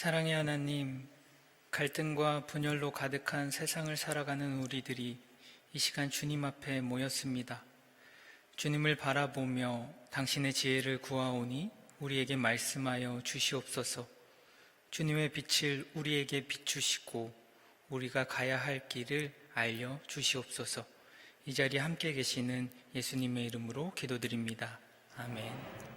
사랑의 하나님, 갈등과 분열로 가득한 세상을 살아가는 우리들이 이 시간 주님 앞에 모였습니다. 주님을 바라보며 당신의 지혜를 구하오니 우리에게 말씀하여 주시옵소서. 주님의 빛을 우리에게 비추시고 우리가 가야 할 길을 알려 주시옵소서. 이 자리에 함께 계시는 예수님의 이름으로 기도드립니다. 아멘.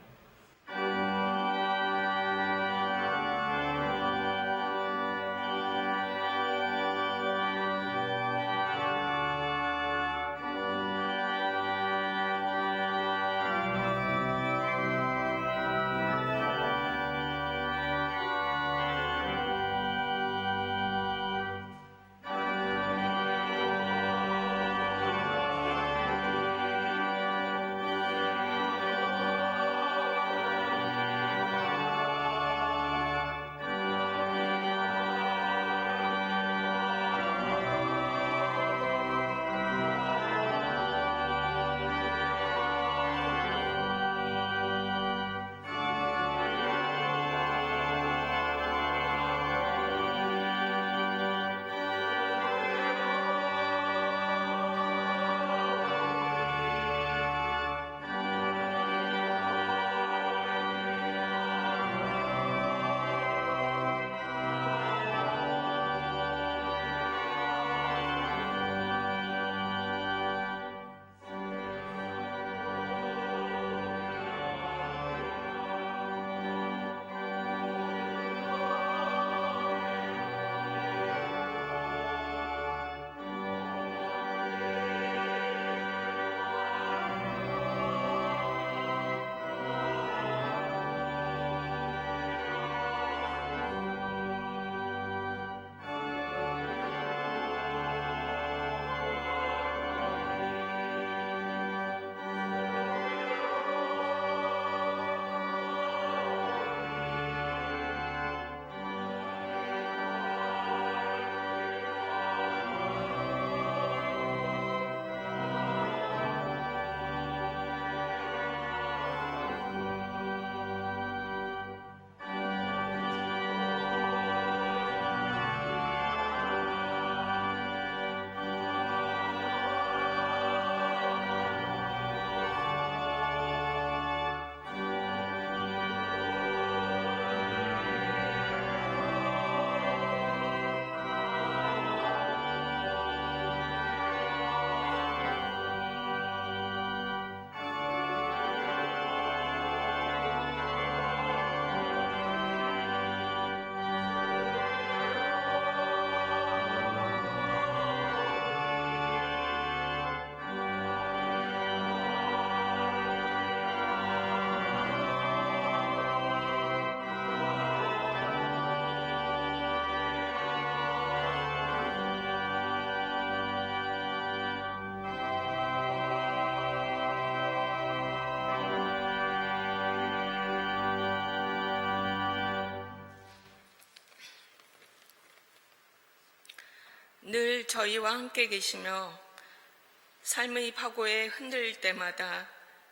늘 저희와 함께 계시며 삶의 파고에 흔들릴 때마다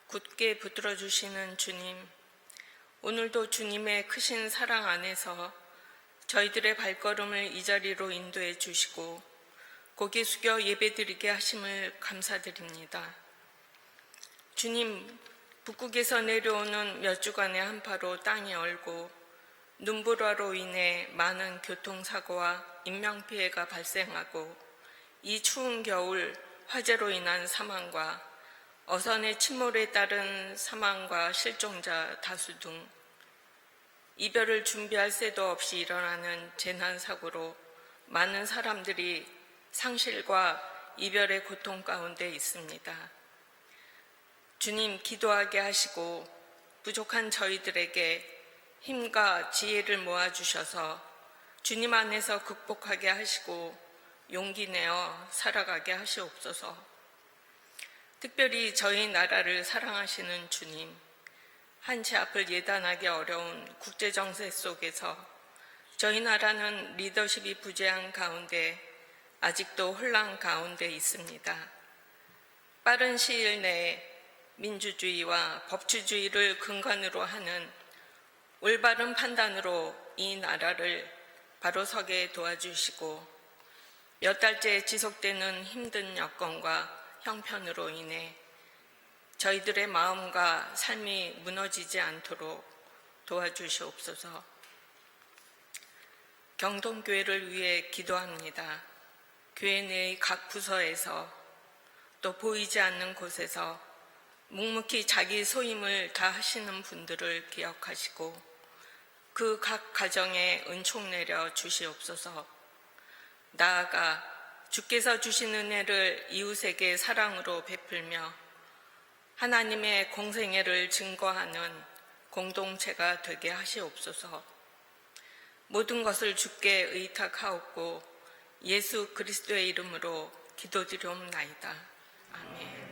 굳게 붙들어주시는 주님, 오늘도 주님의 크신 사랑 안에서 저희들의 발걸음을 이 자리로 인도해 주시고 고개 숙여 예배드리게 하심을 감사드립니다. 주님, 북극에서 내려오는 몇 주간의 한파로 땅이 얼고 눈보라로 인해 많은 교통사고와 인명피해가 발생하고 이 추운 겨울 화재로 인한 사망과 어선의 침몰에 따른 사망과 실종자 다수 등 이별을 준비할 새도 없이 일어나는 재난사고로 많은 사람들이 상실과 이별의 고통 가운데 있습니다. 주님, 기도하게 하시고 부족한 저희들에게 힘과 지혜를 모아주셔서 주님 안에서 극복하게 하시고 용기 내어 살아가게 하시옵소서. 특별히 저희 나라를 사랑하시는 주님, 한치 앞을 예단하기 어려운 국제정세 속에서 저희 나라는 리더십이 부재한 가운데 아직도 혼란 가운데 있습니다. 빠른 시일 내에 민주주의와 법치주의를 근간으로 하는 올바른 판단으로 이 나라를 바로 서게 도와주시고 몇 달째 지속되는 힘든 여건과 형편으로 인해 저희들의 마음과 삶이 무너지지 않도록 도와주시옵소서. 경동교회를 위해 기도합니다. 교회 내의 각 부서에서 또 보이지 않는 곳에서 묵묵히 자기 소임을 다하시는 분들을 기억하시고 그 각 가정에 은총 내려 주시옵소서. 나아가 주께서 주신 은혜를 이웃에게 사랑으로 베풀며 하나님의 공생애를 증거하는 공동체가 되게 하시옵소서. 모든 것을 주께 의탁하옵고 예수 그리스도의 이름으로 기도드리옵나이다. 아멘.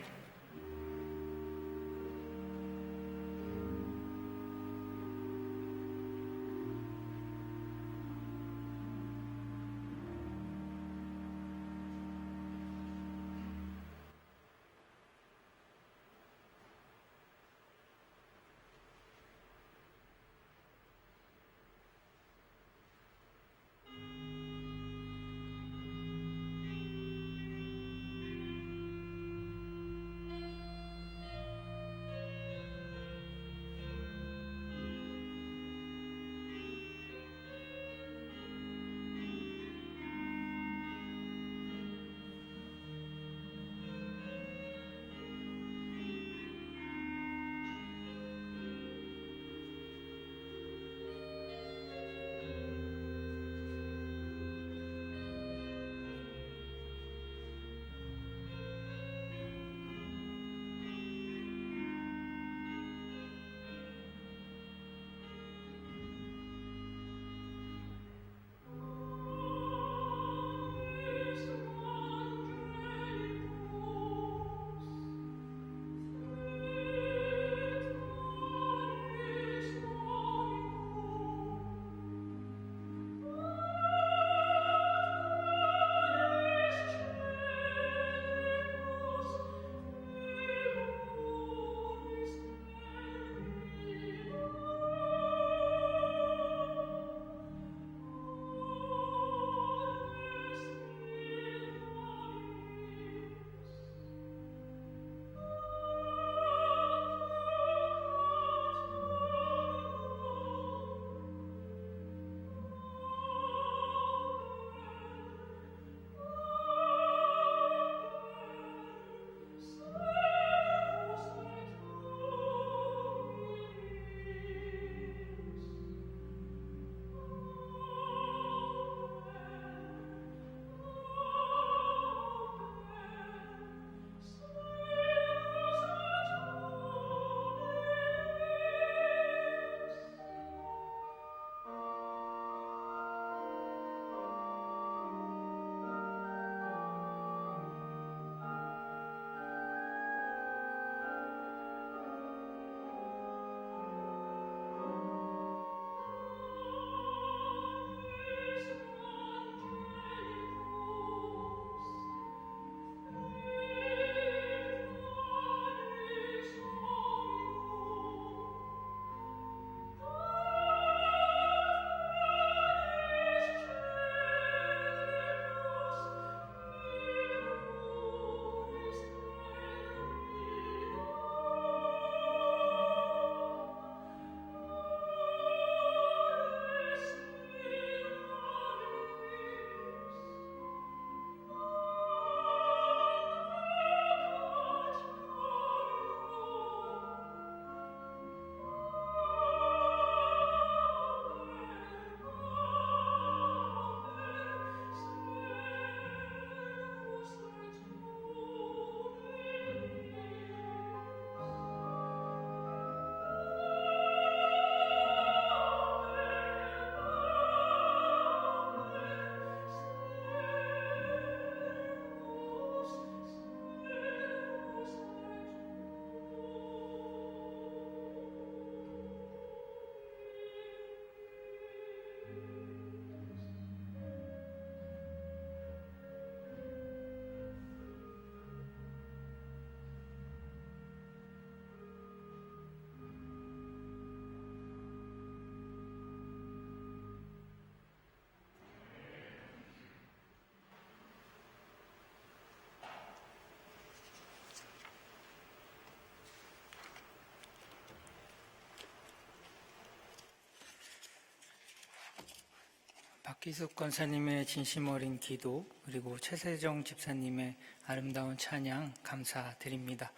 기숙 권사님의 진심 어린 기도, 그리고 최세정 집사님의 아름다운 찬양 감사드립니다.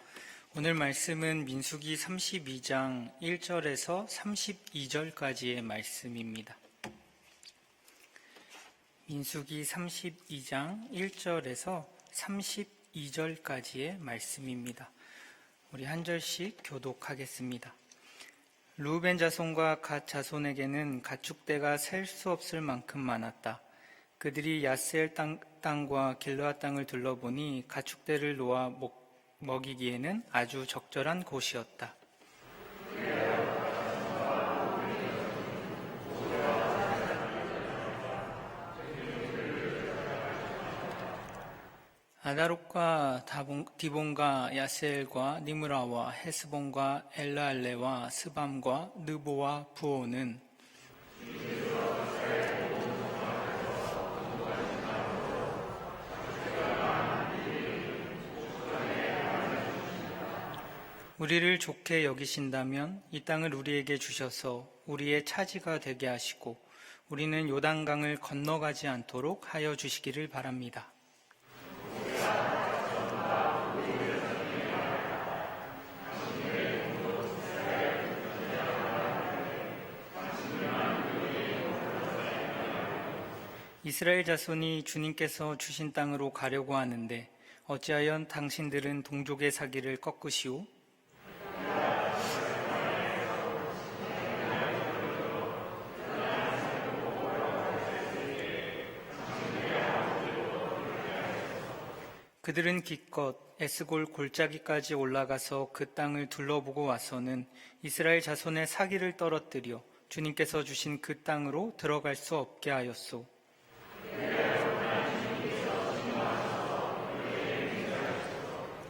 오늘 말씀은 민수기 32장 1절에서 32절까지의 말씀입니다. 민수기 32장 1절에서 32절까지의 말씀입니다. 우리 한 절씩 교독하겠습니다. 르우벤 자손과 갓 자손에게는 가축대가 셀 수 없을 만큼 많았다. 그들이 야셀 땅과 길르앗 땅을 둘러보니 가축대를 놓아 먹이기에는 아주 적절한 곳이었다. 아다롯과 디본과 야셀과 니므라와 헤스본과 엘라알레와 스밤과 느보와 부오는 우리를 좋게 여기신다면 이 땅을 우리에게 주셔서 우리의 차지가 되게 하시고 우리는 요단강을 건너가지 않도록 하여 주시기를 바랍니다. 이스라엘 자손이 주님께서 주신 땅으로 가려고 하는데 어찌하여 당신들은 동족의 사기를 꺾으시오? 그들은 기껏 에스골 골짜기까지 올라가서 그 땅을 둘러보고 와서는 이스라엘 자손의 사기를 떨어뜨려 주님께서 주신 그 땅으로 들어갈 수 없게 하였소.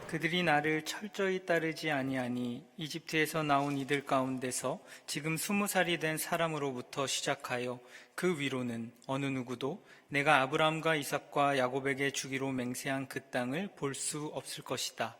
그들이 나를 철저히 따르지 아니하니 이집트에서 나온 이들 가운데서 지금 20살이 된 사람으로부터 시작하여 그 위로는 어느 누구도 내가 아브라함과 이삭과 야곱에게 주기로 맹세한 그 땅을 볼 수 없을 것이다.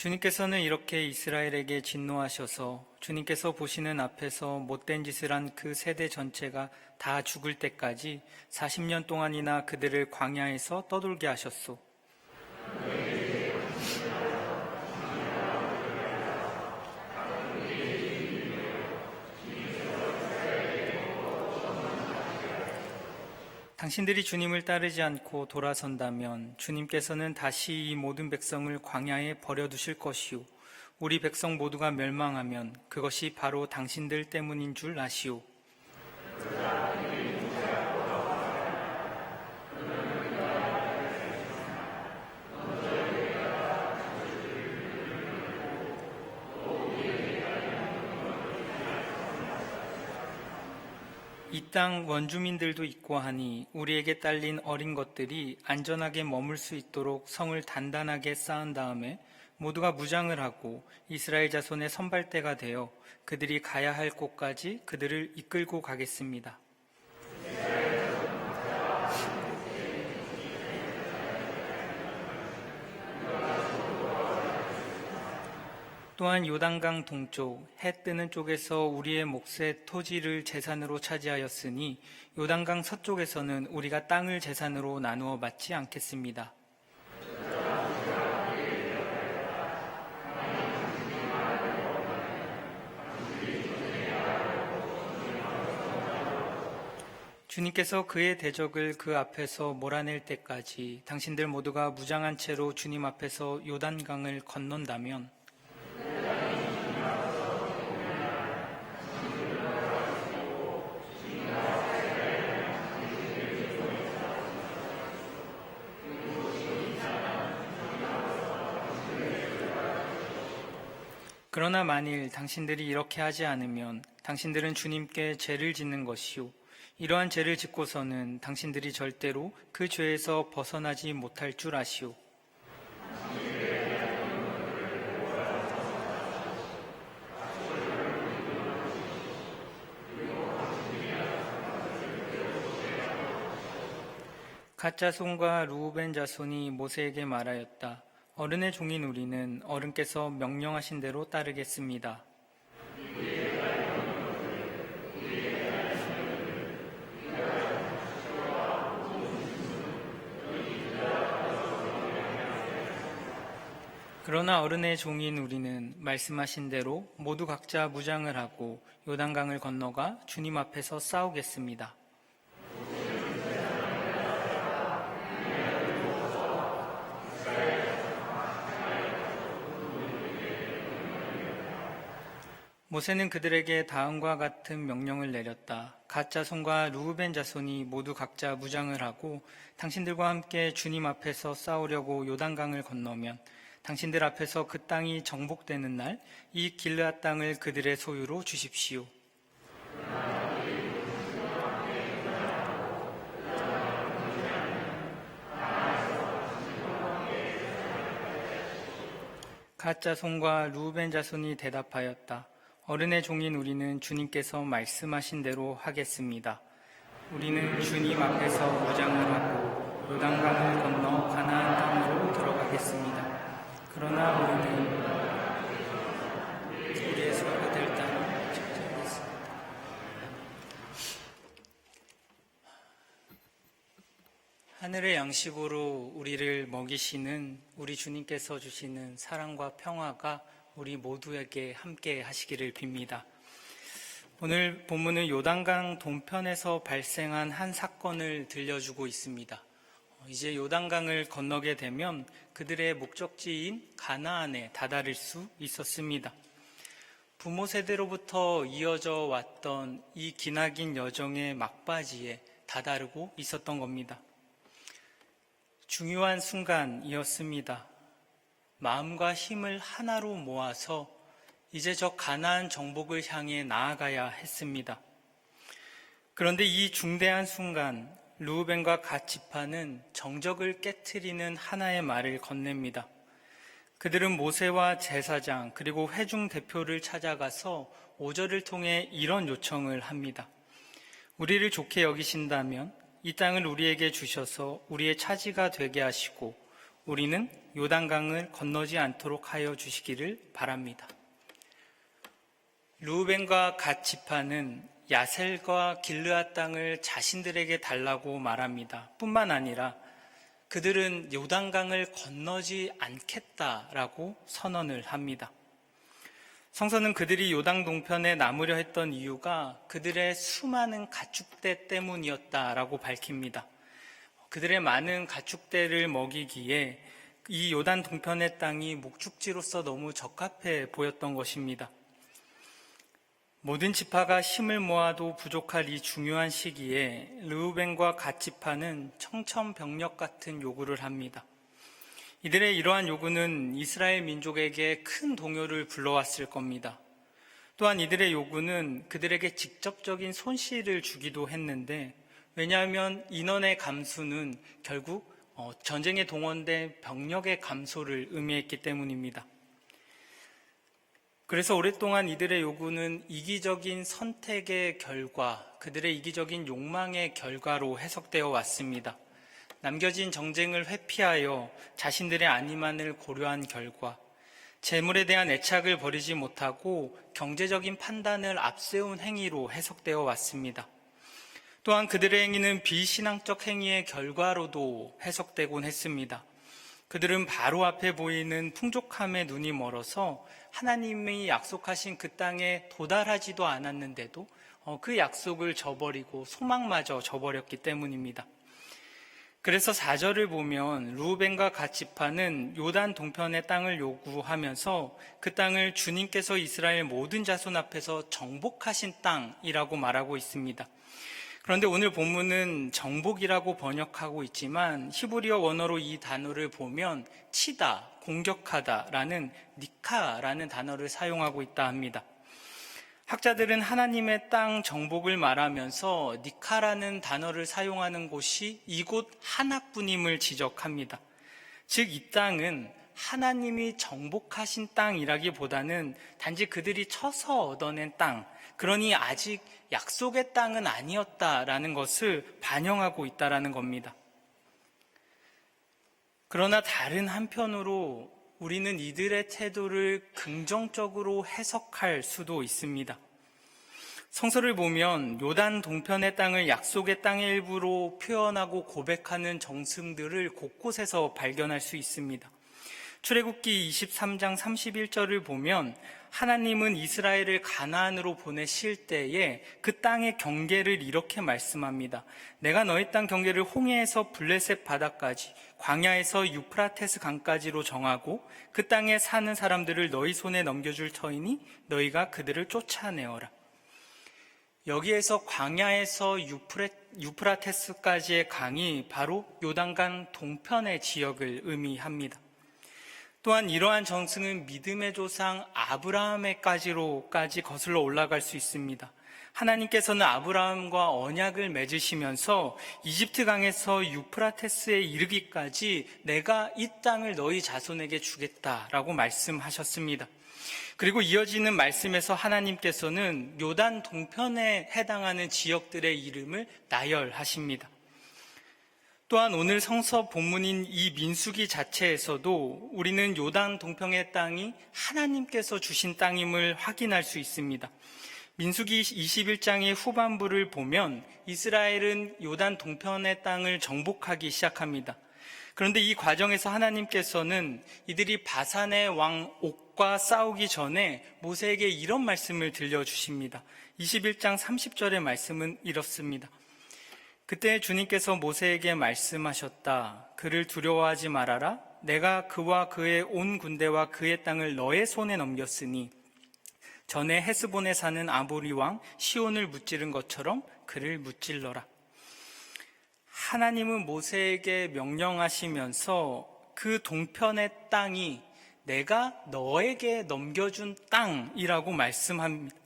주님께서는 이렇게 이스라엘에게 진노하셔서 주님께서 보시는 앞에서 못된 짓을 한 그 세대 전체가 다 죽을 때까지 40년 동안이나 그들을 광야에서 떠돌게 하셨소. 당신들이 주님을 따르지 않고 돌아선다면 주님께서는 다시 이 모든 백성을 광야에 버려두실 것이요. 우리 백성 모두가 멸망하면 그것이 바로 당신들 때문인 줄 아시오. 이 땅 원주민들도 있고 하니 우리에게 딸린 어린 것들이 안전하게 머물 수 있도록 성을 단단하게 쌓은 다음에 모두가 무장을 하고 이스라엘 자손의 선발대가 되어 그들이 가야 할 곳까지 그들을 이끌고 가겠습니다. 또한 요단강 동쪽 해 뜨는 쪽에서 우리의 몫의 토지를 재산으로 차지하였으니 요단강 서쪽에서는 우리가 땅을 재산으로 나누어 받지 않겠습니다. 주님께서 그의 대적을 그 앞에서 몰아낼 때까지 당신들 모두가 무장한 채로 주님 앞에서 요단강을 건넌다면 그러나 만일 당신들이 이렇게 하지 않으면 당신들은 주님께 죄를 짓는 것이요. 이러한 죄를 짓고서는 당신들이 절대로 그 죄에서 벗어나지 못할 줄 아시오. 갓 자손과 르우벤 자손이 모세에게 말하였다. 어른의 종인 우리는 어른께서 명령하신 대로 따르겠습니다. 그러나 어른의 종인 우리는 말씀하신 대로 모두 각자 무장을 하고 요단강을 건너가 주님 앞에서 싸우겠습니다. 모세는 그들에게 다음과 같은 명령을 내렸다. 갓 자손과 르우벤 자손이 모두 각자 무장을 하고 당신들과 함께 주님 앞에서 싸우려고 요단강을 건너면 당신들 앞에서 그 땅이 정복되는 날 이 길르앗 땅을 그들의 소유로 주십시오. 갓 자손과 르우벤 자손이 대답하였다. 어른의 종인 우리는 주님께서 말씀하신 대로 하겠습니다. 우리는 주님 앞에서 무장을 하고 요단강을 건너 가나안 땅으로 들어가겠습니다. 그러나 우리는 우리의 소유될 땅을 차지하겠습니다. 하늘의 양식으로 우리를 먹이시는 우리 주님께서 주시는 사랑과 평화가 우리 모두에게 함께 하시기를 빕니다. 오늘 본문은 요단강 동편에서 발생한 한 사건을 들려주고 있습니다. 이제 요단강을 건너게 되면 그들의 목적지인 가나안에 다다를 수 있었습니다. 부모 세대로부터 이어져 왔던 이 기나긴 여정의 막바지에 다다르고 있었던 겁니다. 중요한 순간이었습니다. 마음과 힘을 하나로 모아서 이제 저 가나안 정복을 향해 나아가야 했습니다. 그런데 이 중대한 순간 르우벤과 갓 지파는 정적을 깨트리는 하나의 말을 건넵니다. 그들은 모세와 제사장 그리고 회중 대표를 찾아가서 오절을 통해 이런 요청을 합니다. 우리를 좋게 여기신다면 이 땅을 우리에게 주셔서 우리의 차지가 되게 하시고 우리는 요단강을 건너지 않도록 하여 주시기를 바랍니다. 르우벤과 갓 지파는 야셀과 길르앗 땅을 자신들에게 달라고 말합니다. 뿐만 아니라 그들은 요단강을 건너지 않겠다라고 선언을 합니다. 성서는 그들이 요단 동편에 남으려 했던 이유가 그들의 수많은 가축대 때문이었다라고 밝힙니다. 그들의 많은 가축대를 먹이기에 이 요단 동편의 땅이 목축지로서 너무 적합해 보였던 것입니다. 모든 지파가 힘을 모아도 부족할 이 중요한 시기에 르우벤과 갓 지파는 청천벽력 같은 요구를 합니다. 이들의 이러한 요구는 이스라엘 민족에게 큰 동요를 불러왔을 겁니다. 또한 이들의 요구는 그들에게 직접적인 손실을 주기도 했는데, 왜냐하면 인원의 감수는 결국 전쟁에 동원된 병력의 감소를 의미했기 때문입니다. 그래서 오랫동안 이들의 요구는 이기적인 선택의 결과, 그들의 이기적인 욕망의 결과로 해석되어 왔습니다. 남겨진 정쟁을 회피하여 자신들의 안위만을 고려한 결과, 재물에 대한 애착을 버리지 못하고 경제적인 판단을 앞세운 행위로 해석되어 왔습니다. 또한 그들의 행위는 비신앙적 행위의 결과로도 해석되곤 했습니다. 그들은 바로 앞에 보이는 풍족함에 눈이 멀어서 하나님이 약속하신 그 땅에 도달하지도 않았는데도 그 약속을 저버리고 소망마저 저버렸기 때문입니다. 그래서 4절을 보면 르우벤과 갓 지파는 요단 동편의 땅을 요구하면서 그 땅을 주님께서 이스라엘 모든 자손 앞에서 정복하신 땅이라고 말하고 있습니다. 그런데 오늘 본문은 정복이라고 번역하고 있지만 히브리어 원어로 이 단어를 보면 치다, 공격하다라는 니카라는 단어를 사용하고 있다 합니다. 학자들은 하나님의 땅 정복을 말하면서 니카라는 단어를 사용하는 곳이 이곳 하나뿐임을 지적합니다. 즉 이 땅은 하나님이 정복하신 땅이라기보다는 단지 그들이 쳐서 얻어낸 땅, 그러니 아직 약속의 땅은 아니었다라는 것을 반영하고 있다라는 겁니다. 그러나 다른 한편으로 우리는 이들의 태도를 긍정적으로 해석할 수도 있습니다. 성서를 보면 요단 동편의 땅을 약속의 땅의 일부로 표현하고 고백하는 정승들을 곳곳에서 발견할 수 있습니다. 출애굽기 23장 31절을 보면 하나님은 이스라엘을 가나안으로 보내실 때에 그 땅의 경계를 이렇게 말씀합니다. 내가 너희 땅 경계를 홍해에서 블레셋 바다까지, 광야에서 유프라테스 강까지로 정하고 그 땅에 사는 사람들을 너희 손에 넘겨줄 터이니 너희가 그들을 쫓아내어라. 여기에서 광야에서 유프라테스까지의 강이 바로 요단강 동편의 지역을 의미합니다. 또한 이러한 정승은 믿음의 조상 아브라함에까지로까지 거슬러 올라갈 수 있습니다. 하나님께서는 아브라함과 언약을 맺으시면서 이집트 강에서 유프라테스에 이르기까지 내가 이 땅을 너희 자손에게 주겠다라고 말씀하셨습니다. 그리고 이어지는 말씀에서 하나님께서는 요단 동편에 해당하는 지역들의 이름을 나열하십니다. 또한 오늘 성서 본문인 이 민수기 자체에서도 우리는 요단 동편의 땅이 하나님께서 주신 땅임을 확인할 수 있습니다. 민수기 21장의 후반부를 보면 이스라엘은 요단 동편의 땅을 정복하기 시작합니다. 그런데 이 과정에서 하나님께서는 이들이 바산의 왕 옥과 싸우기 전에 모세에게 이런 말씀을 들려주십니다. 21장 30절의 말씀은 이렇습니다. 그때 주님께서 모세에게 말씀하셨다. 그를 두려워하지 말아라. 내가 그와 그의 온 군대와 그의 땅을 너의 손에 넘겼으니 전에 헤스본에 사는 아모리 왕 시온을 무찌른 것처럼 그를 무찔러라. 하나님은 모세에게 명령하시면서 그 동편의 땅이 내가 너에게 넘겨준 땅이라고 말씀합니다.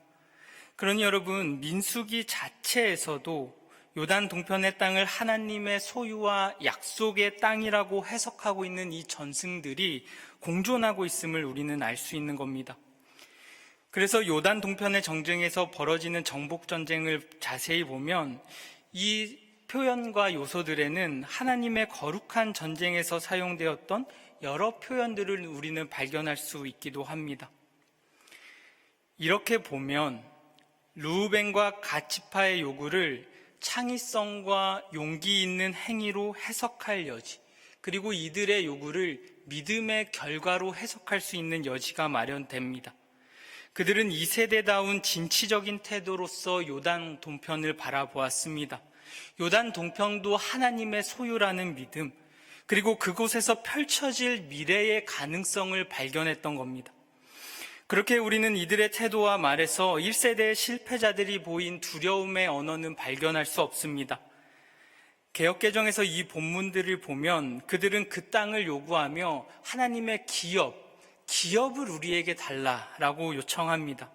그러니 여러분, 민수기 자체에서도 요단 동편의 땅을 하나님의 소유와 약속의 땅이라고 해석하고 있는 이 전승들이 공존하고 있음을 우리는 알 수 있는 겁니다. 그래서 요단 동편의 정쟁에서 벌어지는 정복 전쟁을 자세히 보면 이 표현과 요소들에는 하나님의 거룩한 전쟁에서 사용되었던 여러 표현들을 우리는 발견할 수 있기도 합니다. 이렇게 보면 르우벤과 갓지파의 요구를 창의성과 용기 있는 행위로 해석할 여지, 그리고 이들의 요구를 믿음의 결과로 해석할 수 있는 여지가 마련됩니다. 그들은 2세대다운 진취적인 태도로서 요단 동편을 바라보았습니다. 요단 동편도 하나님의 소유라는 믿음, 그리고 그곳에서 펼쳐질 미래의 가능성을 발견했던 겁니다. 그렇게 우리는 이들의 태도와 말에서 1세대의 실패자들이 보인 두려움의 언어는 발견할 수 없습니다. 개역개정에서 이 본문들을 보면 그들은 그 땅을 요구하며 하나님의 기업을 우리에게 달라라고 요청합니다.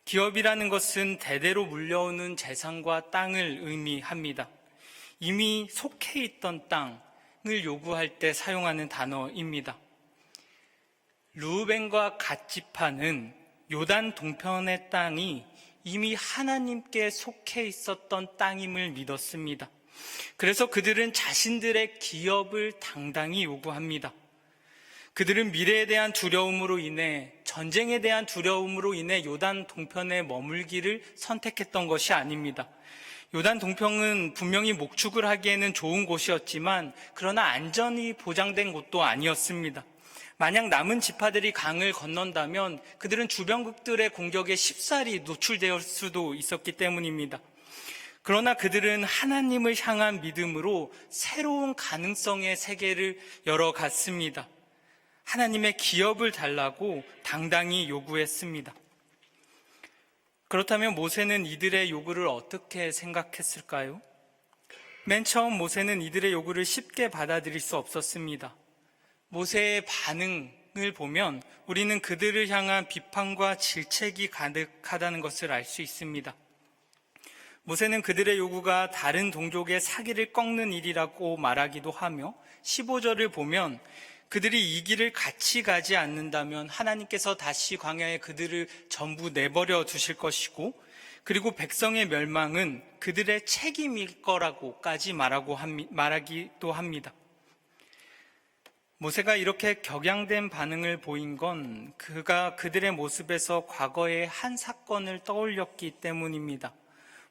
기업이라는 것은 대대로 물려오는 재산과 땅을 의미합니다. 이미 속해 있던 땅을 요구할 때 사용하는 단어입니다. 르우벤과 갓지파는 요단 동편의 땅이 이미 하나님께 속해 있었던 땅임을 믿었습니다. 그래서 그들은 자신들의 기업을 당당히 요구합니다. 그들은 미래에 대한 두려움으로 인해, 전쟁에 대한 두려움으로 인해 요단 동편에 머물기를 선택했던 것이 아닙니다. 요단 동편은 분명히 목축을 하기에는 좋은 곳이었지만 그러나 안전이 보장된 곳도 아니었습니다. 만약 남은 지파들이 강을 건넌다면 그들은 주변국들의 공격에 쉽사리 노출될 수도 있었기 때문입니다. 그러나 그들은 하나님을 향한 믿음으로 새로운 가능성의 세계를 열어갔습니다. 하나님의 기업을 달라고 당당히 요구했습니다. 그렇다면 모세는 이들의 요구를 어떻게 생각했을까요? 맨 처음 모세는 이들의 요구를 쉽게 받아들일 수 없었습니다. 모세의 반응을 보면 우리는 그들을 향한 비판과 질책이 가득하다는 것을 알 수 있습니다. 모세는 그들의 요구가 다른 동족의 사기를 꺾는 일이라고 말하기도 하며 15절을 보면 그들이 이 길을 같이 가지 않는다면 하나님께서 다시 광야에 그들을 전부 내버려 두실 것이고, 그리고 백성의 멸망은 그들의 책임일 거라고까지 말하기도 합니다. 모세가 이렇게 격양된 반응을 보인 건 그가 그들의 모습에서 과거의 한 사건을 떠올렸기 때문입니다.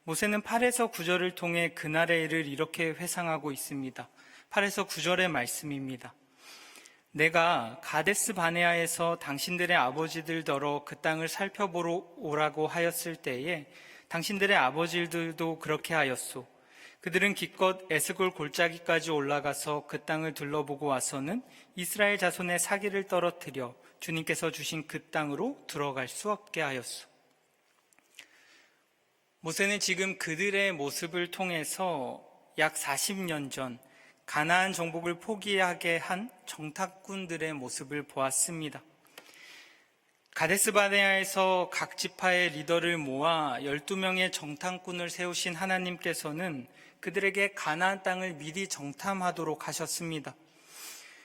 모세는 8에서 9절을 통해 그날의 일을 이렇게 회상하고 있습니다. 8에서 9절의 말씀입니다. 내가 가데스 바네아에서 당신들의 아버지들더러 그 땅을 살펴보러 오라고 하였을 때에 당신들의 아버지들도 그렇게 하였소. 그들은 기껏 에스골 골짜기까지 올라가서 그 땅을 둘러보고 와서는 이스라엘 자손의 사기를 떨어뜨려 주님께서 주신 그 땅으로 들어갈 수 없게 하였소. 모세는 지금 그들의 모습을 통해서 약 40년 전 가나안 정복을 포기하게 한 정탐꾼들의 모습을 보았습니다. 가데스 바네아에서 각 지파의 리더를 모아 12명의 정탐꾼을 세우신 하나님께서는 그들에게 가나안 땅을 미리 정탐하도록 하셨습니다.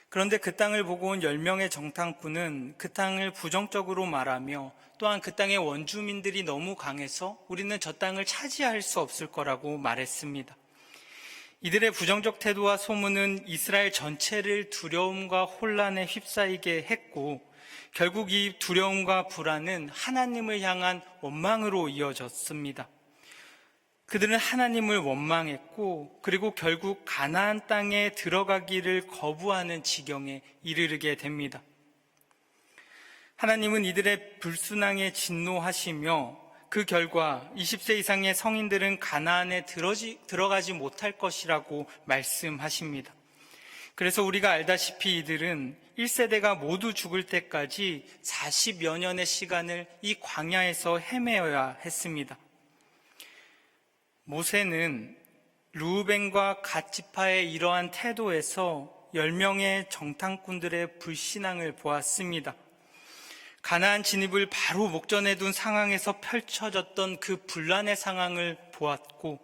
그런데 그 땅을 보고 온 10명의 정탐꾼은 그 땅을 부정적으로 말하며 또한 그 땅의 원주민들이 너무 강해서 우리는 저 땅을 차지할 수 없을 거라고 말했습니다. 이들의 부정적 태도와 소문은 이스라엘 전체를 두려움과 혼란에 휩싸이게 했고 결국 이 두려움과 불안은 하나님을 향한 원망으로 이어졌습니다. 그들은 하나님을 원망했고 그리고 결국 가나안 땅에 들어가기를 거부하는 지경에 이르게 됩니다. 하나님은 이들의 불순항에 진노하시며 그 결과 20세 이상의 성인들은 가나안에 들어가지 못할 것이라고 말씀하십니다. 그래서 우리가 알다시피 이들은 1세대가 모두 죽을 때까지 40여 년의 시간을 이 광야에서 헤매어야 했습니다. 모세는 르우벤과 갓 지파의 이러한 태도에서 10명의 정탐꾼들의 불신앙을 보았습니다. 가나안 진입을 바로 목전에 둔 상황에서 펼쳐졌던 그 분란의 상황을 보았고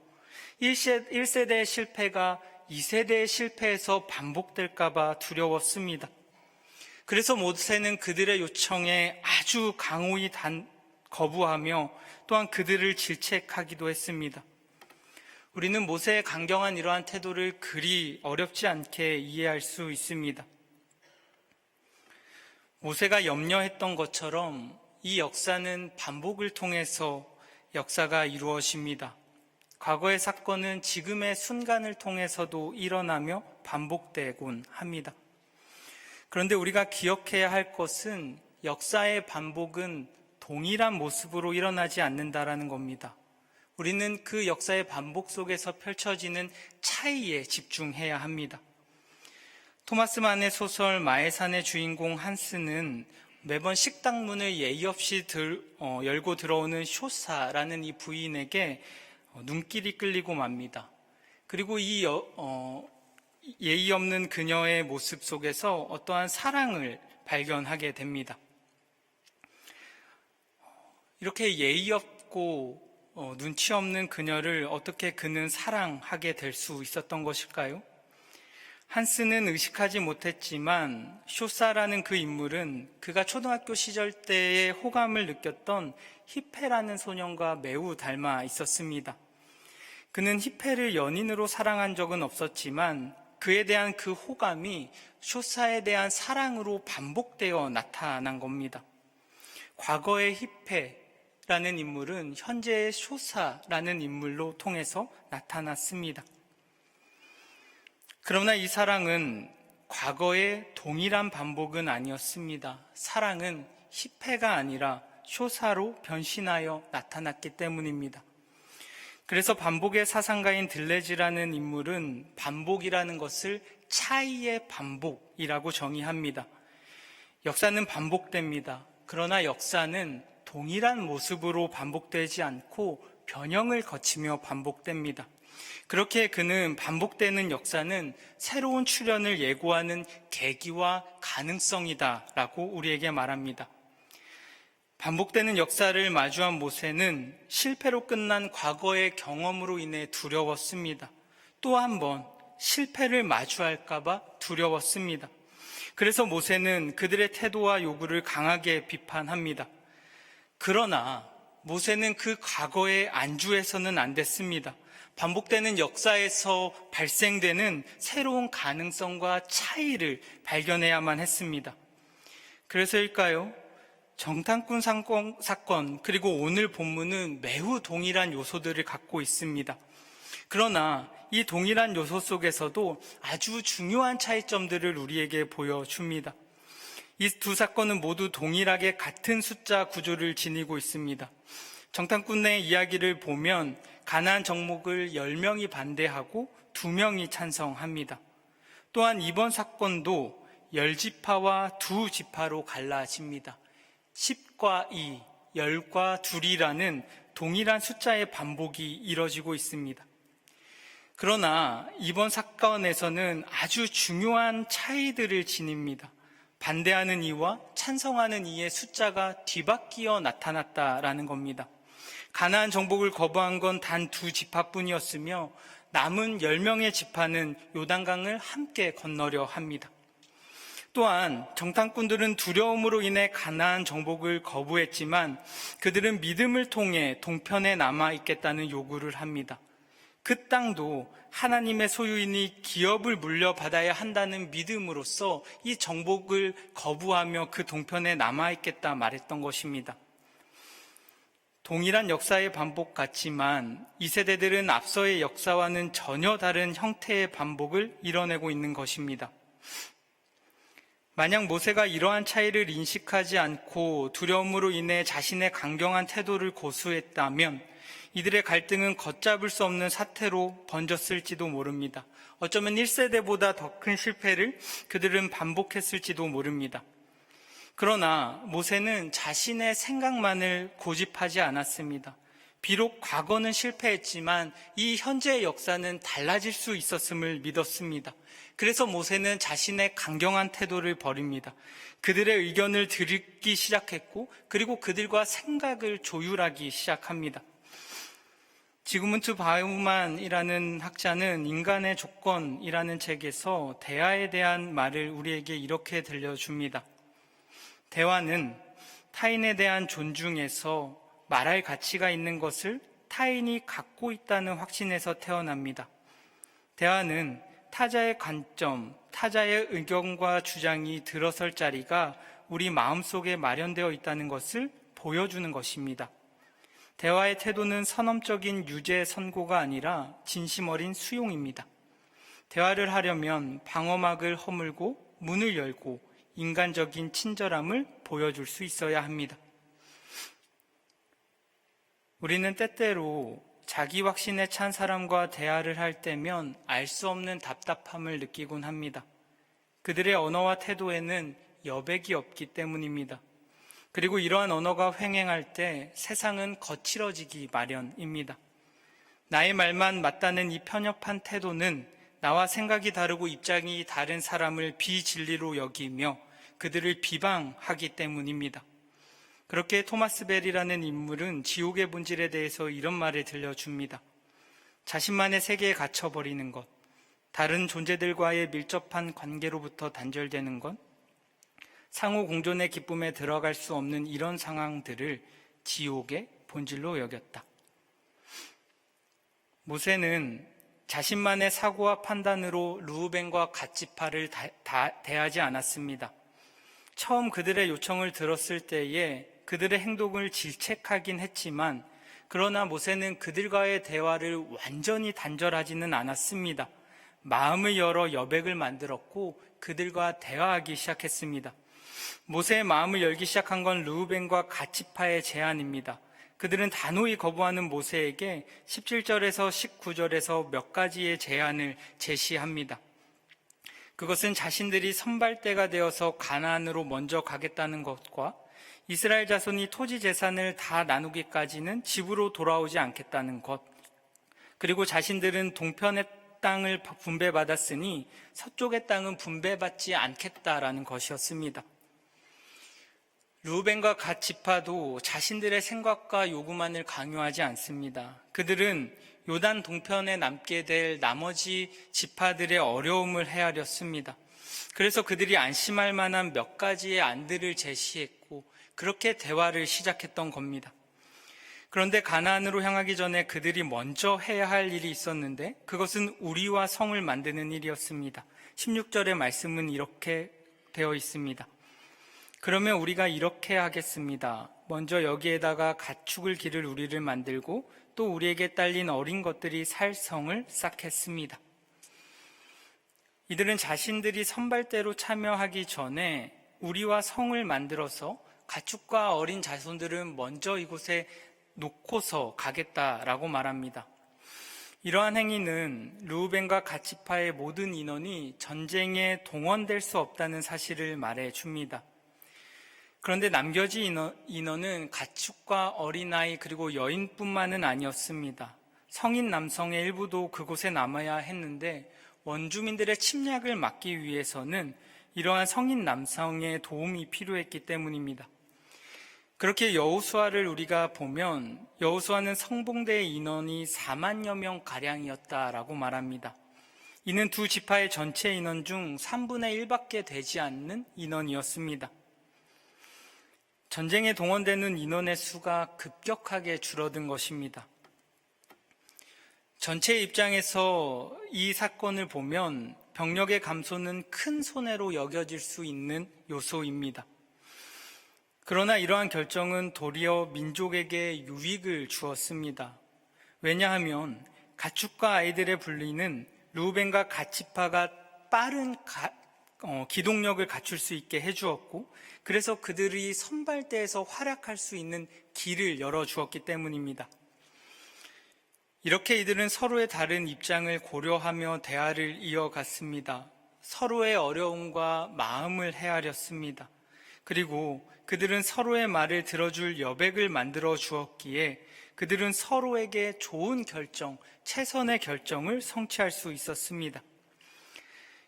1세대의 실패가 2세대의 실패에서 반복될까 봐 두려웠습니다. 그래서 모세는 그들의 요청에 아주 강호히 거부하며 또한 그들을 질책하기도 했습니다. 우리는 모세의 강경한 이러한 태도를 그리 어렵지 않게 이해할 수 있습니다. 모세가 염려했던 것처럼 이 역사는 반복을 통해서 역사가 이루어집니다. 과거의 사건은 지금의 순간을 통해서도 일어나며 반복되곤 합니다. 그런데 우리가 기억해야 할 것은 역사의 반복은 동일한 모습으로 일어나지 않는다라는 겁니다. 우리는 그 역사의 반복 속에서 펼쳐지는 차이에 집중해야 합니다. 토마스 만의 소설 마해산의 주인공 한스는 매번 식당 문을 예의 없이 열고 들어오는 쇼사라는 이 부인에게 눈길이 끌리고 맙니다. 그리고 이 예의 없는 그녀의 모습 속에서 어떠한 사랑을 발견하게 됩니다. 이렇게 예의 없고 눈치 없는 그녀를 어떻게 그는 사랑하게 될 수 있었던 것일까요? 한스는 의식하지 못했지만 쇼사라는 그 인물은 그가 초등학교 시절 때의 호감을 느꼈던 히페라는 소년과 매우 닮아 있었습니다. 그는 히페를 연인으로 사랑한 적은 없었지만 그에 대한 그 호감이 쇼사에 대한 사랑으로 반복되어 나타난 겁니다. 과거의 히페라는 인물은 현재의 쇼사라는 인물로 통해서 나타났습니다. 그러나 이 사랑은 과거의 동일한 반복은 아니었습니다. 사랑은 히페가 아니라 쇼사로 변신하여 나타났기 때문입니다. 그래서 반복의 사상가인 들레즈라는 인물은 반복이라는 것을 차이의 반복이라고 정의합니다. 역사는 반복됩니다. 그러나 역사는 동일한 모습으로 반복되지 않고 변형을 거치며 반복됩니다. 그렇게 그는 반복되는 역사는 새로운 출현을 예고하는 계기와 가능성이다라고 우리에게 말합니다. 반복되는 역사를 마주한 모세는 실패로 끝난 과거의 경험으로 인해 두려웠습니다. 또 한 번 실패를 마주할까 봐 두려웠습니다. 그래서 모세는 그들의 태도와 요구를 강하게 비판합니다. 그러나 모세는 그 과거에 안주해서는 안 됐습니다. 반복되는 역사에서 발생되는 새로운 가능성과 차이를 발견해야만 했습니다. 그래서일까요? 정탐꾼 사건 그리고 오늘 본문은 매우 동일한 요소들을 갖고 있습니다. 그러나 이 동일한 요소 속에서도 아주 중요한 차이점들을 우리에게 보여줍니다. 이 두 사건은 모두 동일하게 같은 숫자 구조를 지니고 있습니다. 정탐꾼의 이야기를 보면 가나안 정복을 10명이 반대하고 2명이 찬성합니다. 또한 이번 사건도 10지파와 2지파로 갈라집니다. 10과 2, 10과 2이라는 동일한 숫자의 반복이 이뤄지고 있습니다. 그러나 이번 사건에서는 아주 중요한 차이들을 지닙니다. 반대하는 이와 찬성하는 이의 숫자가 뒤바뀌어 나타났다라는 겁니다. 가나안 정복을 거부한 건 단 2지파뿐이었으며 남은 10명의 지파는 요단강을 함께 건너려 합니다. 또한 정탐꾼들은 두려움으로 인해 가나안 정복을 거부했지만 그들은 믿음을 통해 동편에 남아있겠다는 요구를 합니다. 그 땅도 하나님의 소유이니 기업을 물려받아야 한다는 믿음으로써 이 정복을 거부하며 그 동편에 남아있겠다 말했던 것입니다. 동일한 역사의 반복 같지만 이 세대들은 앞서의 역사와는 전혀 다른 형태의 반복을 이뤄내고 있는 것입니다. 만약 모세가 이러한 차이를 인식하지 않고 두려움으로 인해 자신의 강경한 태도를 고수했다면 이들의 갈등은 걷잡을 수 없는 사태로 번졌을지도 모릅니다. 어쩌면 1세대보다 더 큰 실패를 그들은 반복했을지도 모릅니다. 그러나 모세는 자신의 생각만을 고집하지 않았습니다. 비록 과거는 실패했지만 이 현재의 역사는 달라질 수 있었음을 믿었습니다. 그래서 모세는 자신의 강경한 태도를 버립니다. 그들의 의견을 듣기 시작했고 그리고 그들과 생각을 조율하기 시작합니다. 지그문트 바우만이라는 학자는 인간의 조건이라는 책에서 대화에 대한 말을 우리에게 이렇게 들려줍니다. 대화는 타인에 대한 존중에서 말할 가치가 있는 것을 타인이 갖고 있다는 확신에서 태어납니다. 대화는 타자의 관점, 타자의 의견과 주장이 들어설 자리가 우리 마음속에 마련되어 있다는 것을 보여주는 것입니다. 대화의 태도는 선언적인 유죄 선고가 아니라 진심 어린 수용입니다. 대화를 하려면 방어막을 허물고 문을 열고 인간적인 친절함을 보여줄 수 있어야 합니다. 우리는 때때로 자기 확신에 찬 사람과 대화를 할 때면 알 수 없는 답답함을 느끼곤 합니다. 그들의 언어와 태도에는 여백이 없기 때문입니다. 그리고 이러한 언어가 횡행할 때 세상은 거칠어지기 마련입니다. 나의 말만 맞다는 이 편협한 태도는 나와 생각이 다르고 입장이 다른 사람을 비진리로 여기며 그들을 비방하기 때문입니다. 그렇게 토마스 벨이라는 인물은 지옥의 본질에 대해서 이런 말을 들려줍니다. 자신만의 세계에 갇혀버리는 것, 다른 존재들과의 밀접한 관계로부터 단절되는 것, 상호 공존의 기쁨에 들어갈 수 없는 이런 상황들을 지옥의 본질로 여겼다. 모세는 자신만의 사고와 판단으로 르우벤과 갓지파를 대하지 않았습니다. 처음 그들의 요청을 들었을 때에 그들의 행동을 질책하긴 했지만 그러나 모세는 그들과의 대화를 완전히 단절하지는 않았습니다. 마음을 열어 여백을 만들었고 그들과 대화하기 시작했습니다. 모세의 마음을 열기 시작한 건 르우벤과 갓지파의 제안입니다. 그들은 단호히 거부하는 모세에게 17절에서 19절에서 몇 가지의 제안을 제시합니다. 그것은 자신들이 선발대가 되어서 가나안으로 먼저 가겠다는 것과 이스라엘 자손이 토지 재산을 다 나누기까지는 집으로 돌아오지 않겠다는 것, 그리고 자신들은 동편의 땅을 분배받았으니 서쪽의 땅은 분배받지 않겠다라는 것이었습니다. 르우벤과 갓 지파도 자신들의 생각과 요구만을 강요하지 않습니다. 그들은 요단 동편에 남게 될 나머지 지파들의 어려움을 헤아렸습니다. 그래서 그들이 안심할 만한 몇 가지의 안들을 제시했고 그렇게 대화를 시작했던 겁니다. 그런데 가나안으로 향하기 전에 그들이 먼저 해야 할 일이 있었는데 그것은 우리와 성을 만드는 일이었습니다. 16절의 말씀은 이렇게 되어 있습니다. 그러면 우리가 이렇게 하겠습니다. 먼저 여기에다가 가축을 기를 우리를 만들고 또 우리에게 딸린 어린 것들이 살 성을 쌓겠습니다. 이들은 자신들이 선발대로 참여하기 전에 우리와 성을 만들어서 가축과 어린 자손들은 먼저 이곳에 놓고서 가겠다라고 말합니다. 이러한 행위는 르우벤과 갓지파의 모든 인원이 전쟁에 동원될 수 없다는 사실을 말해 줍니다. 그런데 남겨진 인원은 가축과 어린아이 그리고 여인뿐만은 아니었습니다. 성인 남성의 일부도 그곳에 남아야 했는데 원주민들의 침략을 막기 위해서는 이러한 성인 남성의 도움이 필요했기 때문입니다. 그렇게 여호수아를 우리가 보면 여호수아는 성봉대의 인원이 4만여 명 가량이었다라고 말합니다. 이는 두 지파의 전체 인원 중 3분의 1밖에 되지 않는 인원이었습니다. 전쟁에 동원되는 인원의 수가 급격하게 줄어든 것입니다. 전체 입장에서 이 사건을 보면 병력의 감소는 큰 손해로 여겨질 수 있는 요소입니다. 그러나 이러한 결정은 도리어 민족에게 유익을 주었습니다. 왜냐하면 가축과 아이들의 분리는 르우벤과 갓지파가 빠른 기동력을 갖출 수 있게 해주었고, 그래서 그들이 선발대에서 활약할 수 있는 길을 열어주었기 때문입니다. 이렇게 이들은 서로의 다른 입장을 고려하며 대화를 이어갔습니다. 서로의 어려움과 마음을 헤아렸습니다. 그리고 그들은 서로의 말을 들어줄 여백을 만들어 주었기에 그들은 서로에게 좋은 결정, 최선의 결정을 성취할 수 있었습니다.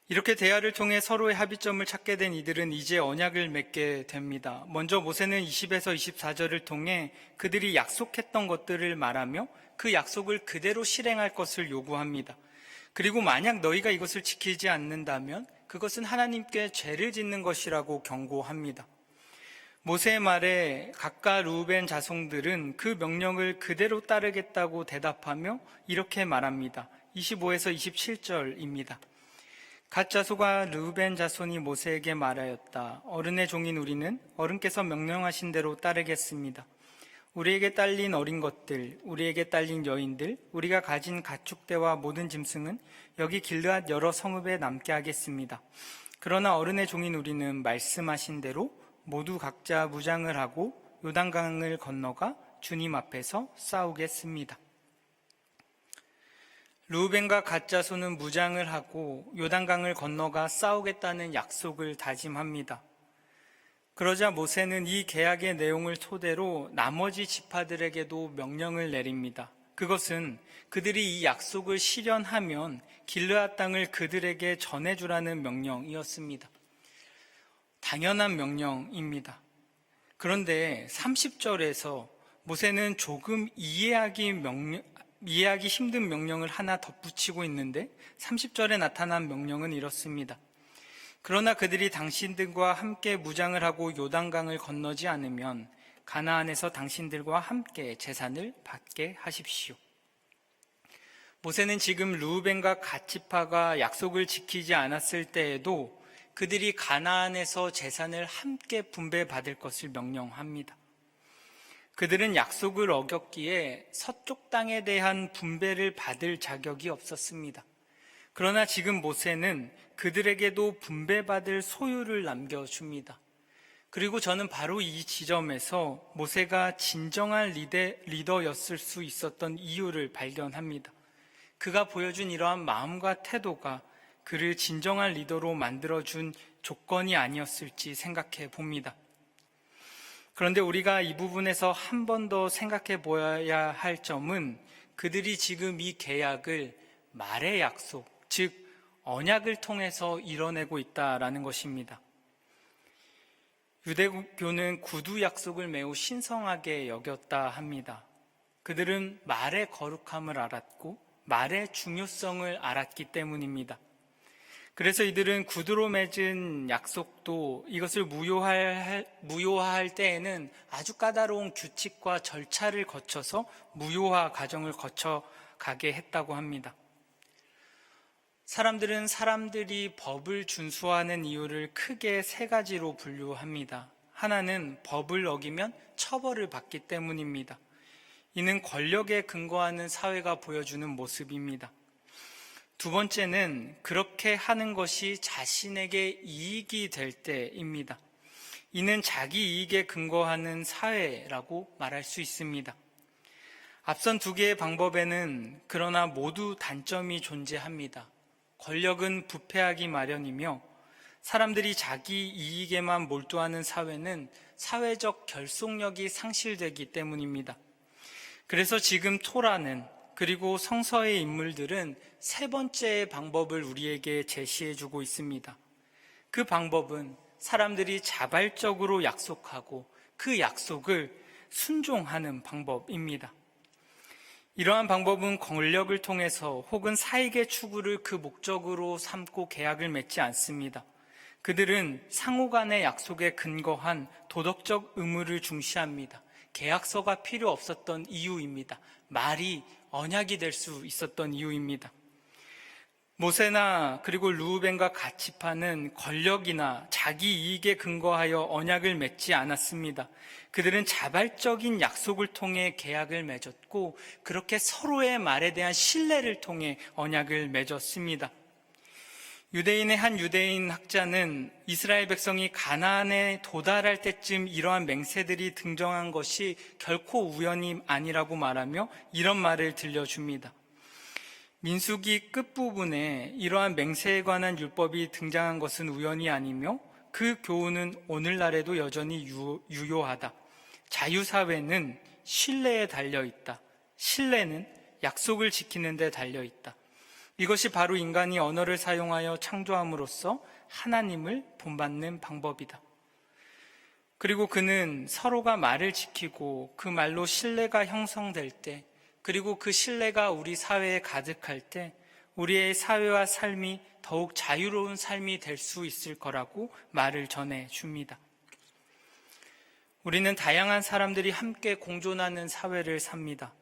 이렇게 대화를 통해 서로의 합의점을 찾게 된 이들은 이제 언약을 맺게 됩니다. 먼저 모세는 20에서 24절을 통해 그들이 약속했던 것들을 말하며 그 약속을 그대로 실행할 것을 요구합니다. 그리고 만약 너희가 이것을 지키지 않는다면 그것은 하나님께 죄를 짓는 것이라고 경고합니다. 모세의 말에 각각 르우벤 자손들은 그 명령을 그대로 따르겠다고 대답하며 이렇게 말합니다. 25에서 27절입니다. 갓 자손과 르우벤 자손이 모세에게 말하였다. 어른의 종인 우리는 어른께서 명령하신 대로 따르겠습니다. 우리에게 딸린 어린 것들, 우리에게 딸린 여인들, 우리가 가진 가축대와 모든 짐승은 여기 길르앗 여러 성읍에 남게 하겠습니다. 그러나 어른의 종인 우리는 말씀하신 대로 모두 각자 무장을 하고 요단강을 건너가 주님 앞에서 싸우겠습니다. 르우벤과 갓 자손은 무장을 하고 요단강을 건너가 싸우겠다는 약속을 다짐합니다. 그러자 모세는 이 계약의 내용을 토대로 나머지 지파들에게도 명령을 내립니다. 그것은 그들이 이 약속을 실현하면 길르앗 땅을 그들에게 전해주라는 명령이었습니다. 당연한 명령입니다. 그런데 30절에서 모세는 조금 이해하기 힘든 명령을 하나 덧붙이고 있는데 30절에 나타난 명령은 이렇습니다. 그러나 그들이 당신들과 함께 무장을 하고 요단강을 건너지 않으면 가나안에서 당신들과 함께 제산을 받게 하십시오. 모세는 지금 르우벤과 갓지파가 약속을 지키지 않았을 때에도 그들이 가나안에서 제산을 함께 분배받을 것을 명령합니다. 그들은 약속을 어겼기에 서쪽 땅에 대한 분배를 받을 자격이 없었습니다. 그러나 지금 모세는 그들에게도 분배받을 소유를 남겨줍니다. 그리고 저는 바로 이 지점에서 모세가 진정한 리더였을 수 있었던 이유를 발견합니다. 그가 보여준 이러한 마음과 태도가 그를 진정한 리더로 만들어준 조건이 아니었을지 생각해 봅니다. 그런데 우리가 이 부분에서 한 번 더 생각해 보아야 할 점은 그들이 지금 이 계약을 말의 약속, 즉 언약을 통해서 이뤄내고 있다라는 것입니다. 유대교는 구두 약속을 매우 신성하게 여겼다 합니다. 그들은 말의 거룩함을 알았고 말의 중요성을 알았기 때문입니다. 그래서 이들은 구두로 맺은 약속도 이것을 무효화할 때에는 아주 까다로운 규칙과 절차를 거쳐서 무효화 과정을 거쳐가게 했다고 합니다. 사람들은 사람들이 법을 준수하는 이유를 크게 세 가지로 분류합니다. 하나는 법을 어기면 처벌을 받기 때문입니다. 이는 권력에 근거하는 사회가 보여주는 모습입니다. 두 번째는 그렇게 하는 것이 자신에게 이익이 될 때입니다. 이는 자기 이익에 근거하는 사회라고 말할 수 있습니다. 앞선 두 개의 방법에는 그러나 모두 단점이 존재합니다. 권력은 부패하기 마련이며 사람들이 자기 이익에만 몰두하는 사회는 사회적 결속력이 상실되기 때문입니다. 그래서 지금 토라는 그리고 성서의 인물들은 세 번째의 방법을 우리에게 제시해주고 있습니다. 그 방법은 사람들이 자발적으로 약속하고 그 약속을 순종하는 방법입니다. 이러한 방법은 권력을 통해서 혹은 사익의 추구를 그 목적으로 삼고 계약을 맺지 않습니다. 그들은 상호 간의 약속에 근거한 도덕적 의무를 중시합니다. 계약서가 필요 없었던 이유입니다. 말이 언약이 될 수 있었던 이유입니다. 모세나 그리고 르우벤과 갓지파는 권력이나 자기 이익에 근거하여 언약을 맺지 않았습니다. 그들은 자발적인 약속을 통해 계약을 맺었고 그렇게 서로의 말에 대한 신뢰를 통해 언약을 맺었습니다. 유대인의 한 유대인 학자는 이스라엘 백성이 가나안에 도달할 때쯤 이러한 맹세들이 등장한 것이 결코 우연이 아니라고 말하며 이런 말을 들려줍니다. 민수기 끝부분에 이러한 맹세에 관한 율법이 등장한 것은 우연이 아니며 그 교훈은 오늘날에도 여전히 유효하다. 자유사회는 신뢰에 달려있다. 신뢰는 약속을 지키는 데 달려있다. 이것이 바로 인간이 언어를 사용하여 창조함으로써 하나님을 본받는 방법이다. 그리고 그는 서로가 말을 지키고 그 말로 신뢰가 형성될 때, 그리고 그 신뢰가 우리 사회에 가득할 때 우리의 사회와 삶이 더욱 자유로운 삶이 될 수 있을 거라고 말을 전해줍니다. 우리는 다양한 사람들이 함께 공존하는 사회를 삽니다.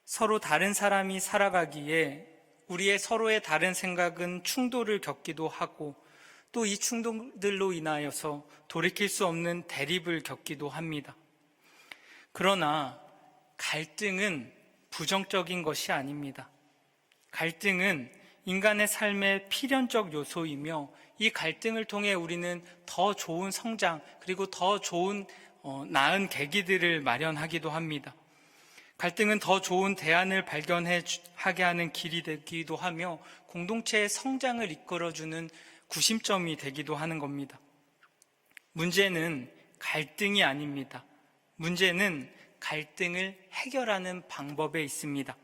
서로 다른 사람이 살아가기에 우리의 서로의 다른 생각은 충돌을 겪기도 하고 또 이 충돌들로 인하여서 돌이킬 수 없는 대립을 겪기도 합니다. 그러나 갈등은 부정적인 것이 아닙니다. 갈등은 인간의 삶의 필연적 요소이며 이 갈등을 통해 우리는 더 좋은 성장 그리고 더 좋은 나은 계기들을 마련하기도 합니다. 갈등은 더 좋은 대안을 발견하게 하는 길이 되기도 하며 공동체의 성장을 이끌어주는 구심점이 되기도 하는 겁니다. 문제는 갈등이 아닙니다. 문제는 갈등을 해결하는 방법에 있습니다.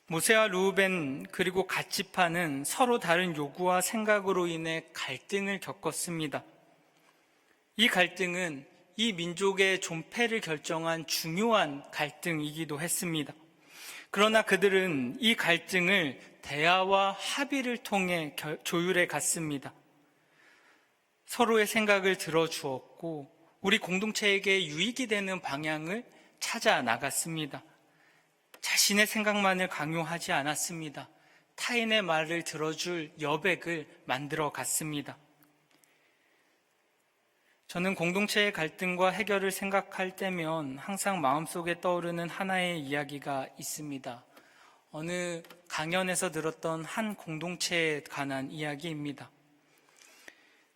모세와 르우벤 그리고 갓지파는 서로 다른 요구와 생각으로 인해 갈등을 겪었습니다. 이 갈등은 이 민족의 존폐를 결정한 중요한 갈등이기도 했습니다. 그러나 그들은 이 갈등을 대화와 합의를 통해 조율해 갔습니다. 서로의 생각을 들어주었고 우리 공동체에게 유익이 되는 방향을 찾아 나갔습니다. 자신의 생각만을 강요하지 않았습니다. 타인의 말을 들어줄 여백을 만들어 갔습니다. 저는 공동체의 갈등과 해결을 생각할 때면 항상 마음속에 떠오르는 하나의 이야기가 있습니다. 어느 강연에서 들었던 한 공동체에 관한 이야기입니다.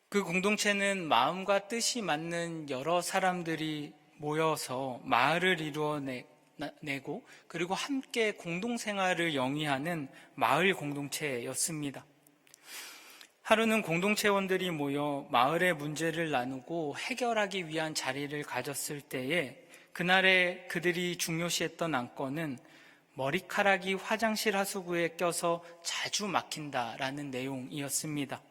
그 공동체는 마음과 뜻이 맞는 여러 사람들이 모여서 마을을 이루어내고 그리고 함께 공동생활을 영위하는 마을 공동체였습니다. 하루는 공동체원들이 모여 마을의 문제를 나누고 해결하기 위한 자리를 가졌을 때에 그날에 그들이 중요시했던 안건은 머리카락이 화장실 하수구에 껴서 자주 막힌다라는 내용이었습니다.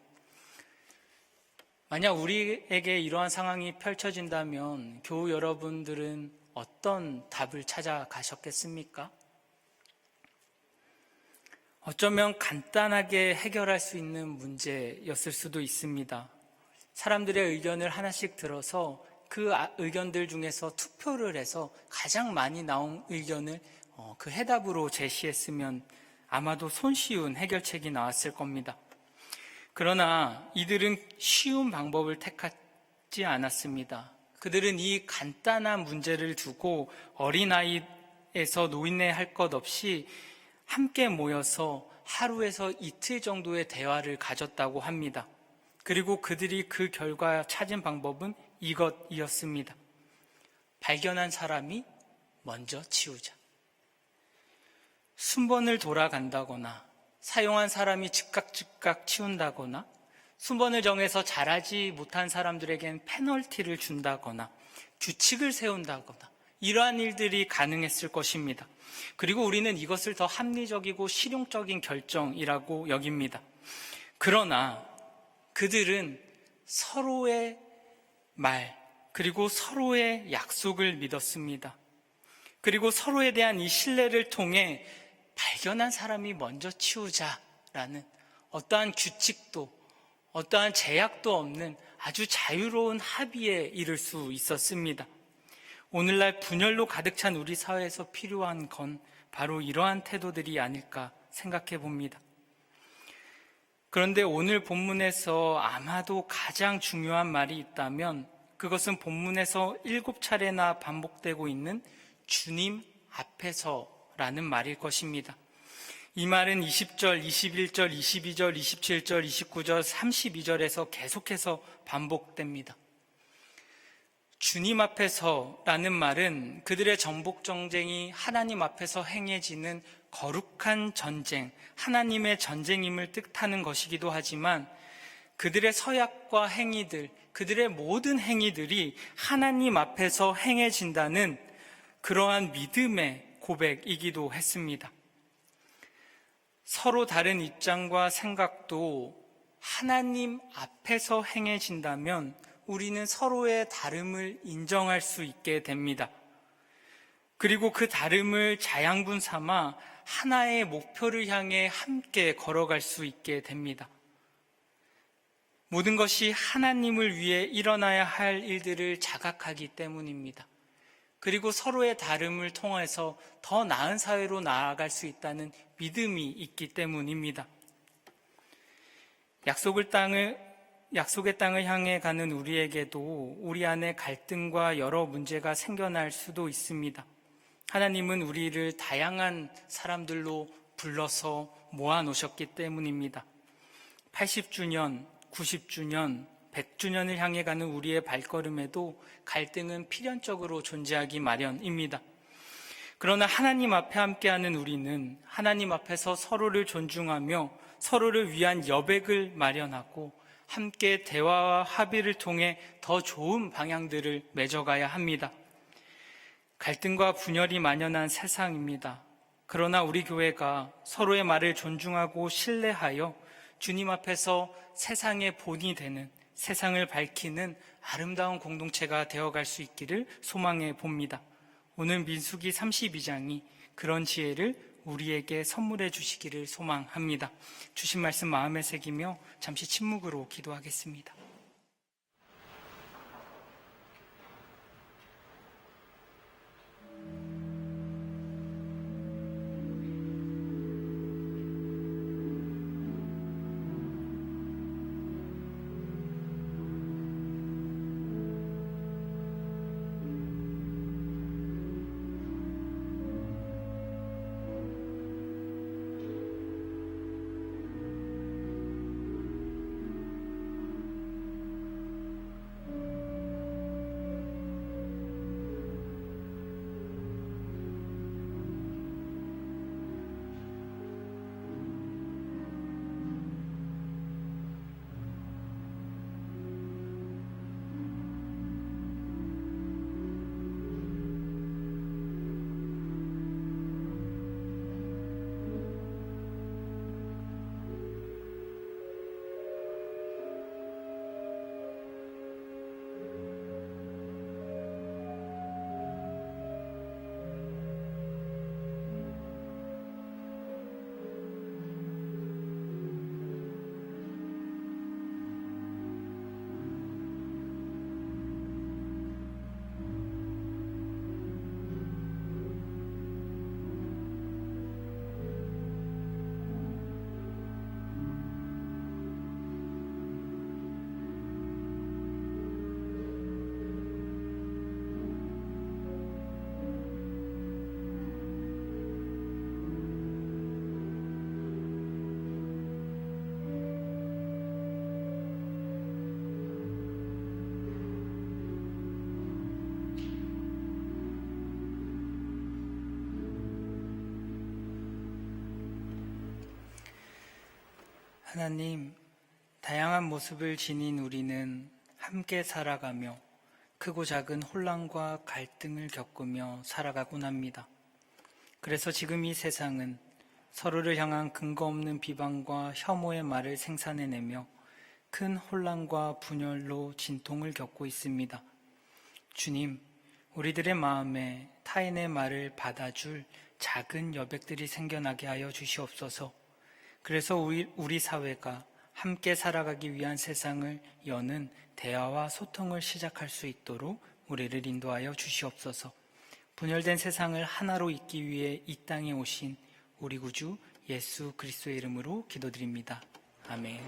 만약 우리에게 이러한 상황이 펼쳐진다면 교우 여러분들은 어떤 답을 찾아가셨겠습니까? 어쩌면 간단하게 해결할 수 있는 문제였을 수도 있습니다. 사람들의 의견을 하나씩 들어서 그 의견들 중에서 투표를 해서 가장 많이 나온 의견을 그 해답으로 제시했으면 아마도 손쉬운 해결책이 나왔을 겁니다. 그러나 이들은 쉬운 방법을 택하지 않았습니다. 그들은 이 간단한 문제를 두고 어린아이에서 노인네 할 것 없이 함께 모여서 하루에서 이틀 정도의 대화를 가졌다고 합니다. 그리고 그들이 그 결과 찾은 방법은 이것이었습니다. 발견한 사람이 먼저 치우자. 순번을 돌아간다거나 사용한 사람이 즉각 치운다거나 순번을 정해서 잘하지 못한 사람들에겐 페널티를 준다거나 규칙을 세운다거나 이러한 일들이 가능했을 것입니다. 그리고 우리는 이것을 더 합리적이고 실용적인 결정이라고 여깁니다. 그러나 그들은 서로의 말, 그리고 서로의 약속을 믿었습니다. 그리고 서로에 대한 이 신뢰를 통해 발견한 사람이 먼저 치우자라는 어떠한 규칙도 어떠한 제약도 없는 아주 자유로운 합의에 이를 수 있었습니다. 오늘날 분열로 가득 찬 우리 사회에서 필요한 건 바로 이러한 태도들이 아닐까 생각해 봅니다. 그런데 오늘 본문에서 아마도 가장 중요한 말이 있다면 그것은 본문에서 7차례나 반복되고 있는 주님 앞에서라는 말일 것입니다. 이 말은 20절, 21절, 22절, 27절, 29절, 32절에서 계속해서 반복됩니다. 주님 앞에서라는 말은 그들의 정복 전쟁이 하나님 앞에서 행해지는 거룩한 전쟁, 하나님의 전쟁임을 뜻하는 것이기도 하지만 그들의 서약과 행위들, 그들의 모든 행위들이 하나님 앞에서 행해진다는 그러한 믿음의 고백이기도 했습니다. 서로 다른 입장과 생각도 하나님 앞에서 행해진다면 우리는 서로의 다름을 인정할 수 있게 됩니다. 그리고 그 다름을 자양분 삼아 하나의 목표를 향해 함께 걸어갈 수 있게 됩니다. 모든 것이 하나님을 위해 일어나야 할 일들을 자각하기 때문입니다. 그리고 서로의 다름을 통해서 더 나은 사회로 나아갈 수 있다는 믿음이 있기 때문입니다. 약속의 땅을 향해 가는 우리에게도 우리 안에 갈등과 여러 문제가 생겨날 수도 있습니다. 하나님은 우리를 다양한 사람들로 불러서 모아놓으셨기 때문입니다. 80주년, 90주년, 100주년을 향해 가는 우리의 발걸음에도 갈등은 필연적으로 존재하기 마련입니다. 그러나 하나님 앞에 함께하는 우리는 하나님 앞에서 서로를 존중하며 서로를 위한 여백을 마련하고 함께 대화와 합의를 통해 더 좋은 방향들을 맺어가야 합니다. 갈등과 분열이 만연한 세상입니다. 그러나 우리 교회가 서로의 말을 존중하고 신뢰하여 주님 앞에서 세상의 본이 되는, 세상을 밝히는 아름다운 공동체가 되어갈 수 있기를 소망해 봅니다. 오늘 민수기 32장이 그런 지혜를 우리에게 선물해 주시기를 소망합니다. 주신 말씀 마음에 새기며 잠시 침묵으로 기도하겠습니다. 하나님, 다양한 모습을 지닌 우리는 함께 살아가며 크고 작은 혼란과 갈등을 겪으며 살아가곤 합니다. 그래서 지금 이 세상은 서로를 향한 근거 없는 비방과 혐오의 말을 생산해내며 큰 혼란과 분열로 진통을 겪고 있습니다. 주님, 우리들의 마음에 타인의 말을 받아줄 작은 여백들이 생겨나게 하여 주시옵소서. 그래서 우리 사회가 함께 살아가기 위한 세상을 여는 대화와 소통을 시작할 수 있도록 우리를 인도하여 주시옵소서. 분열된 세상을 하나로 잇기 위해 이 땅에 오신 우리 구주 예수 그리스도의 이름으로 기도드립니다. 아멘.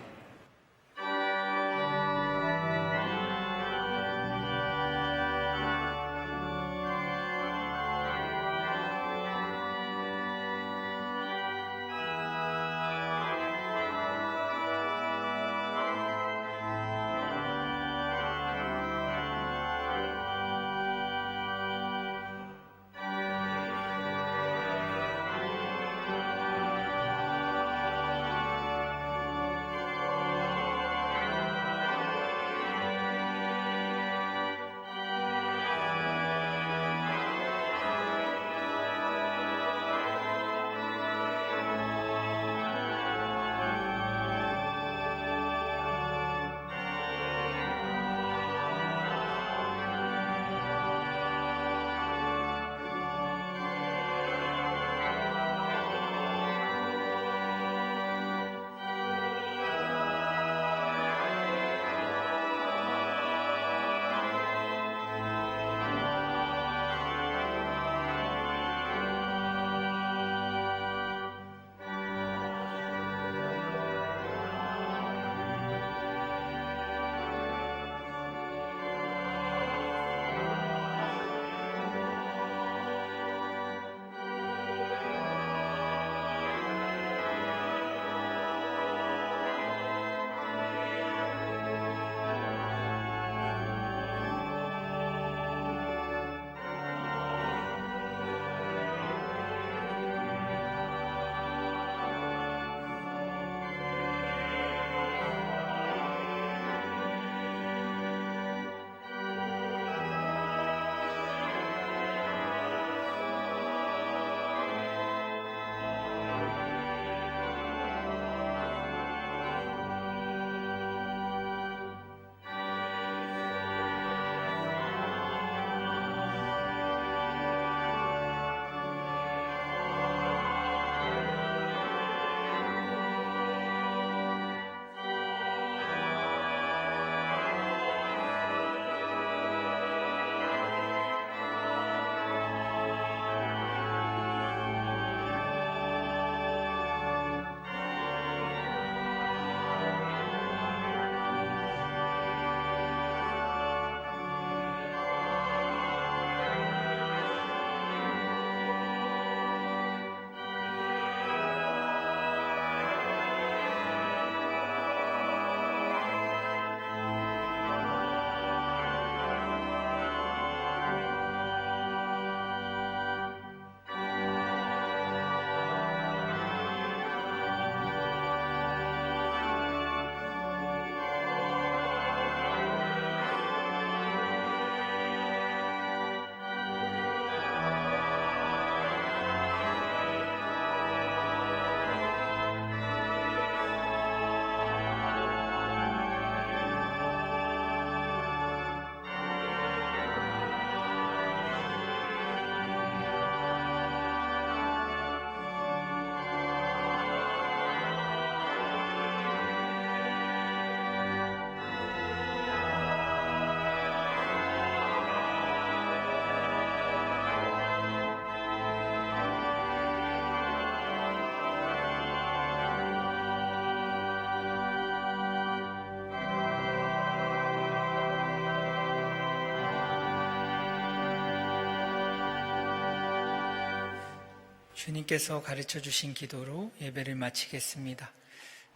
주님께서 가르쳐 주신 기도로 예배를 마치겠습니다.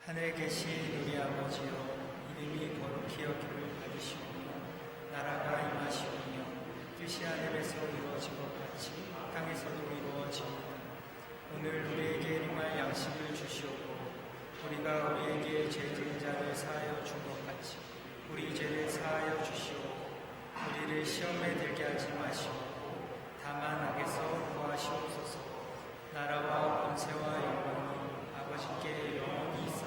하늘에 계신 우리 아버지여, 이름이 거룩히 여김을 받으시오며 나라가 임하시오며 뜻이 하늘에서 이루어진 것 같이 땅에서도 이루어지오며 오늘 우리에게 일용할 양식을 주시옵고 우리가 우리에게 죄 지은 자를 사하여 준 것 같이 우리 죄를 사하여 주시오. 우리를 시험에 들게 하지 마시오. 다만 악에서 구하시옵소서. 나라와 권세와 영광이 아버지께 영원히 있습니다.